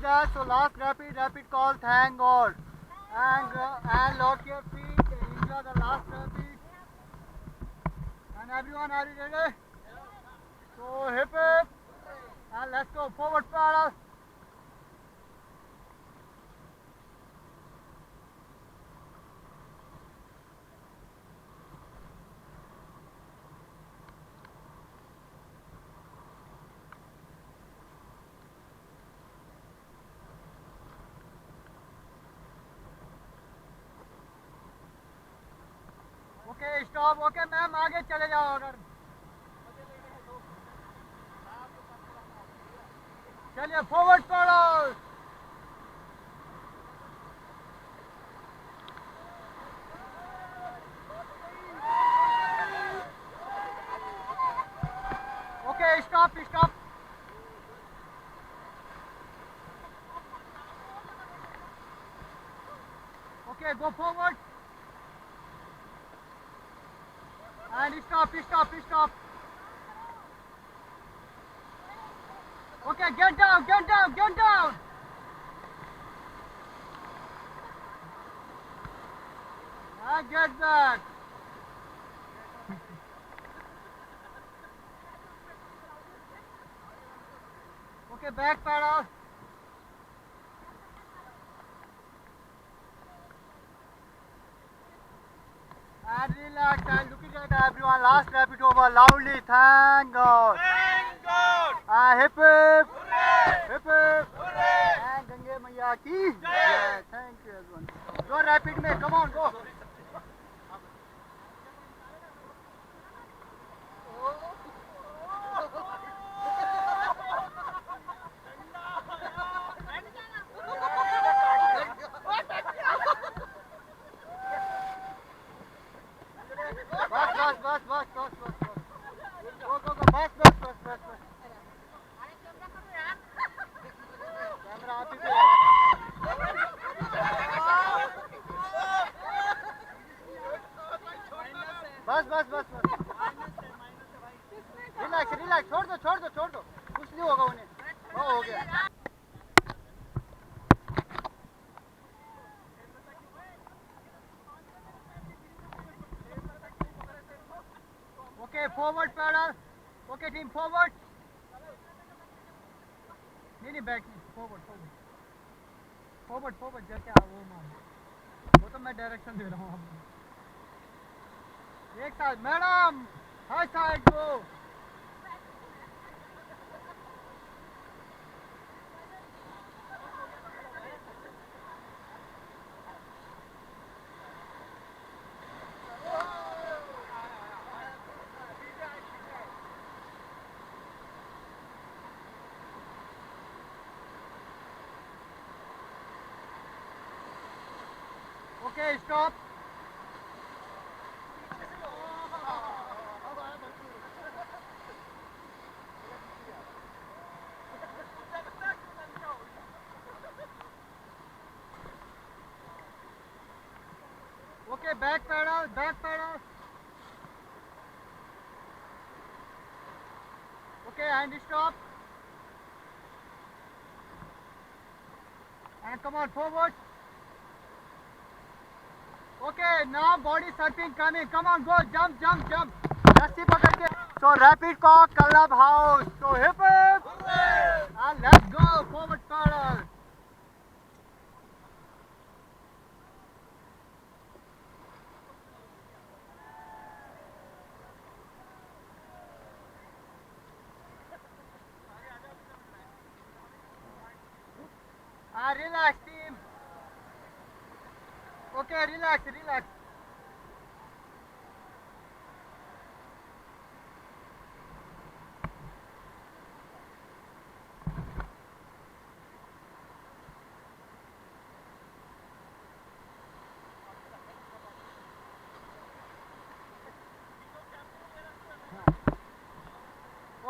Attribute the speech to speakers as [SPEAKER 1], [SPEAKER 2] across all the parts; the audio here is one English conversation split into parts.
[SPEAKER 1] guys. So last rapid call. Thank God. And lock your feet. Enjoy the last rapid. And everyone, are you ready? So hip hip. And let's go forward paddle. Okay stop okay ma'am आगे चले जाओ अगर चलिए forward पढ़ो okay stop stop okay go forward and stop. Okay, get down. I get that. Okay, back pedal. And relax and looking at everyone. Last rapid over loudly. Thank God.
[SPEAKER 2] Thank God.
[SPEAKER 1] Hip hip.
[SPEAKER 2] Hooray.
[SPEAKER 1] Hip hip.
[SPEAKER 2] Hooray.
[SPEAKER 1] And Gange Maiya ki.
[SPEAKER 2] Jai.
[SPEAKER 1] Yeah, thank you everyone. Go rapid mein. Come on, go. बस go बस camera आप ही पे बस relax छोड़ दो कुछ नहीं होगा उन्हें वो हो गया okay forward paddle okay team forward नहीं बैक फॉरवर्ड जैसे वो मान वो तो मैं डायरेक्शन दे रहा हूँ आपको एक side madam high side go Okay, stop. Okay, back pedal. Okay, and stop. And come on, forward. Okay, now body surfing coming. Come on, go, jump. रस्सी पकड़ के. So rapid cock, club house. So hip hip. And let's go forward paddle. Relax team. Okay, relax.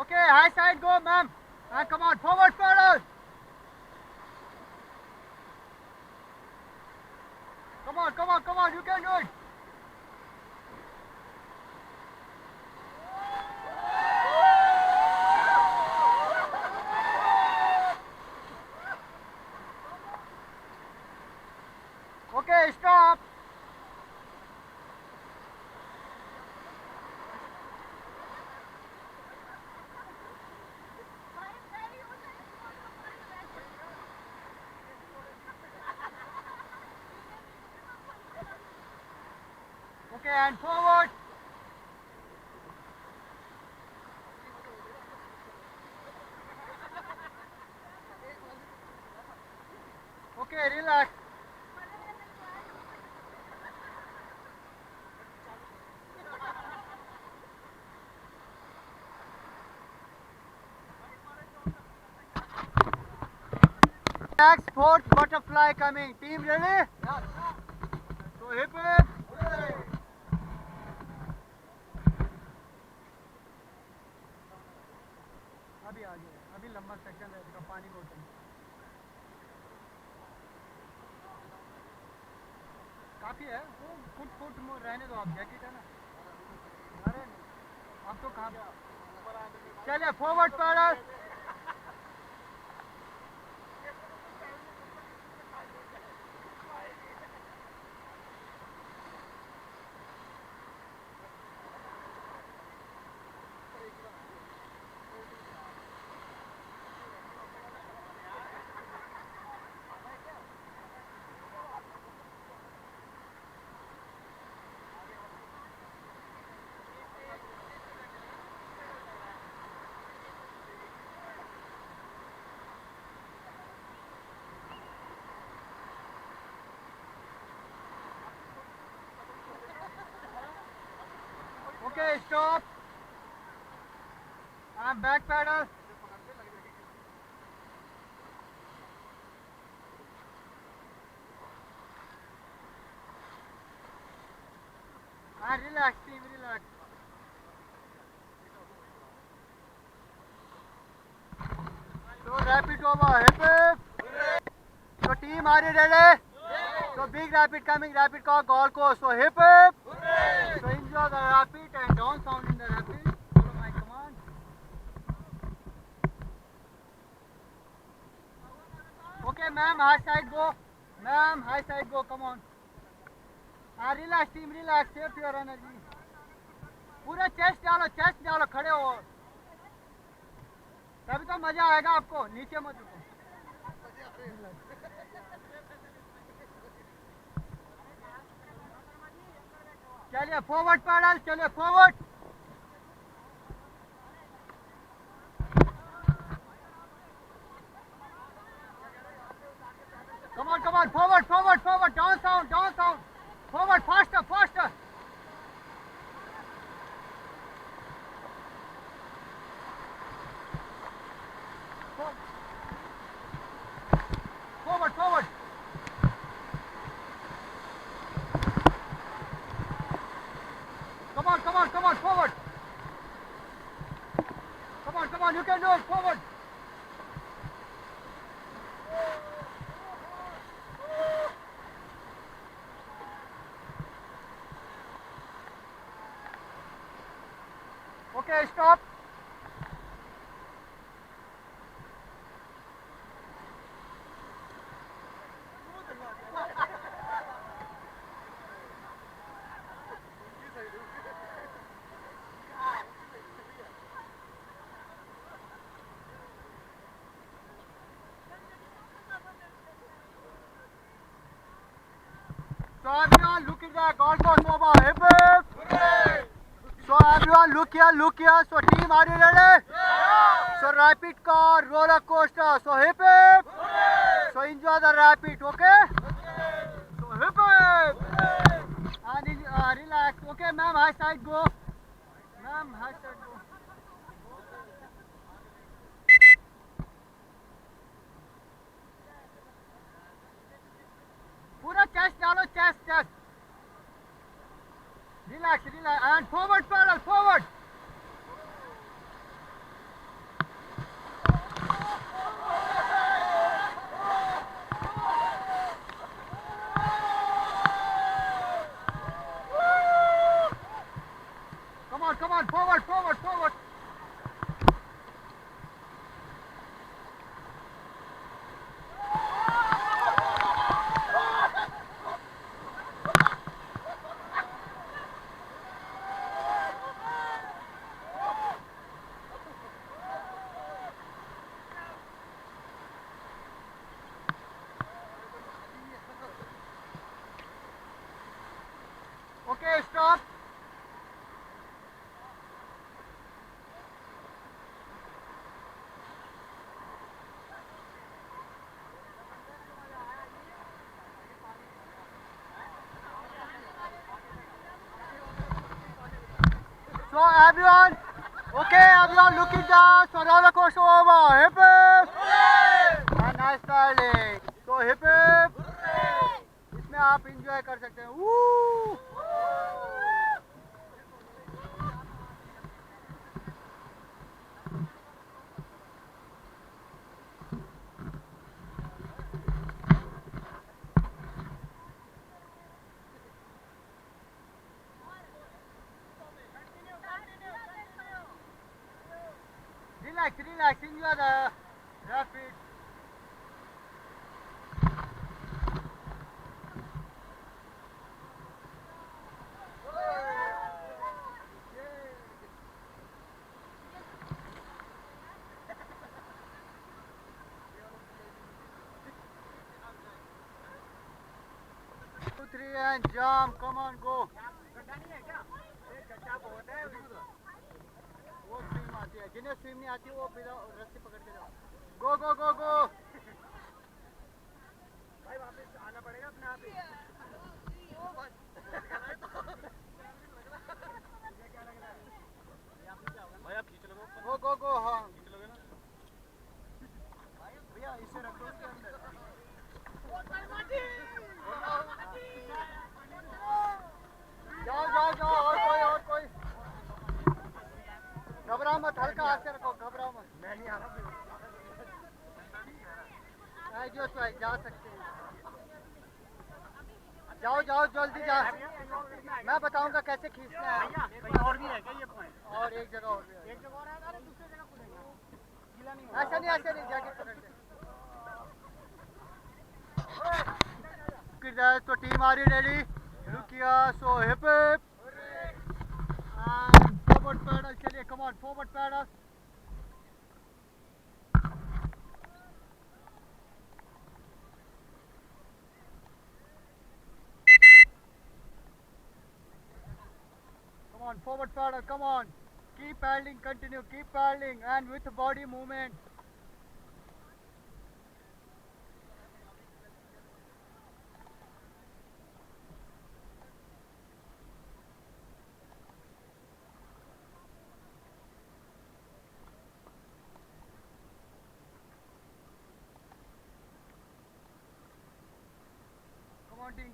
[SPEAKER 1] Okay, high side go, ma'am. And come on, forward paddle. Come on, you can do it. Okay, stop. Okay, and forward. Okay, relax. Relax, fourth butterfly coming. Team ready? Yeah. So hip hip. अभी आ जाओ, अभी लंबा section रहेगा पानी बोतल काफी है वो फुट फुट रहने दो आप जैकेट है ना अरे अब तो कहाँ चलिए forward paddle Okay, stop. And back pedal. And relax, team, relax. So rapid over, hip hip. So team, are you ready? So big rapid coming, rapid call, Gold Coast. So hip hip. So enjoy the rapid and don't sound in the rapid. Follow my command. Okay, ma'am, high side go. Ma'am, high side go. Come on. Relax, team, relax. Save your energy. पूरा chest डालो खड़े हो तभी तो मजा आएगा आपको नीचे मत रुको चलिए फॉरवर्ड पैडल चलिए forward come on forward down sound forward faster forward come on forward come on you can do it forward okay stop So everyone look at the golf course over. Hip hip. Hooray! So everyone look here. So team are you ready? Yeah! So rapid car, roller coaster. So hip hip. Hooray! So enjoy the rapid, okay? Okay. So hip hip. Hooray! And relax. Okay, ma'am, high side go. Ma'am, high side go. पूरा chest डालो chest relax and forward pedal forward come on forward everyone. Okay, everyone, looking down. So roller coaster over. Hip hip. And nice paddling. So hip hip. इसमें आप enjoy कर सकते हैं. Woo! Relax, relax, enjoy the rapid. Two, three and jump, come on, go. वो swim आती है, जिन्हें swim नहीं आती वो बिना रस्सी पकड़ के जाओ. गो गो गो गो. भाई वापस आना पड़ेगा अपने आप ही. भाई आप खींच लोगे. गो गो गो. हाँ खींच लोगे ना. भैया इसे रखो उसके अंदर. जाओ जाओ जाओ. और कोई घबराओ मत. हल्का हाथ से रखो. घबराओ मत. मैं नहीं आ रहा. जो जा सकते हैं. जाओ जाओ जल्दी जा. मैं बताऊंगा कैसे खींचना है. और भी है क्या ये पॉइंट? और एक जगह और भी है. एक जगह और है. अरे दूसरी जगह कूदेंगे. गीला नहीं होगा. ऐसा नहीं जैकेट पकड़ते. तो टीम आ रही रेडी. रुकिया. सो हिप हिप. Forward paddle, चलिए. Come on, forward paddle. Come on, forward paddle. Come on. Keep paddling. Continue. Keep paddling and with body movement.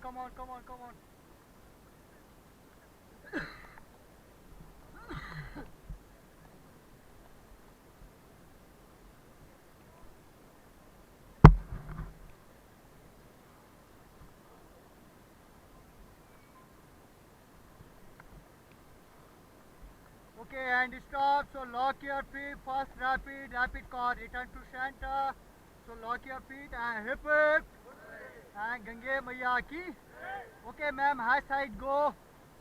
[SPEAKER 1] Come on, come on, come on. Okay, and stop. So lock your feet. First rapid call. Return to center. So lock your feet and hip hip. And Gange मैया की. Okay ma'am, high side गो.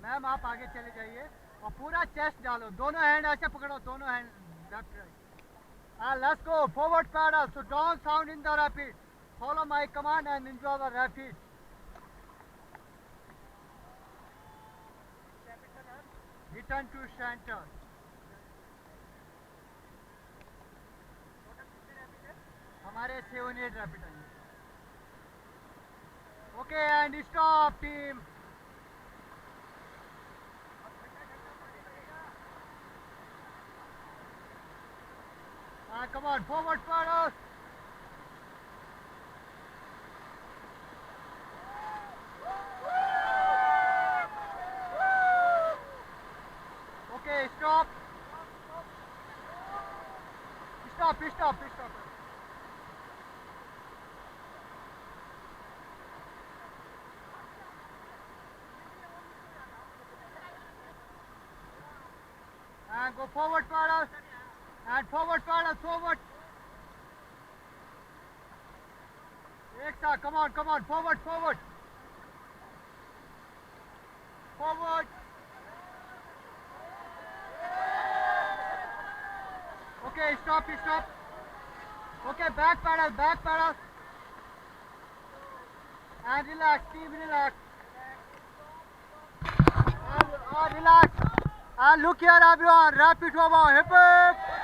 [SPEAKER 1] Ma'am आप आगे चले जाइए और पूरा chest डालो. दोनों हैंड ऐसे पकड़ो. दोनों hand left right. Let's go. Forward paddle. So don't sound in the rapid. Follow my command and enjoy the rapid. Return to centre. हमारे 7-8 रैपिड आएंगे. Okay, and stop, team. Come on, forward paddle. Okay, stop. Stop. And go forward paddle. And forward paddle, forward. एक साथ. Come on, forward. Forward. Okay, stop. Okay, back paddle. And relax, team, relax. And relax. And look here, everyone. Rapid over. Hip hip.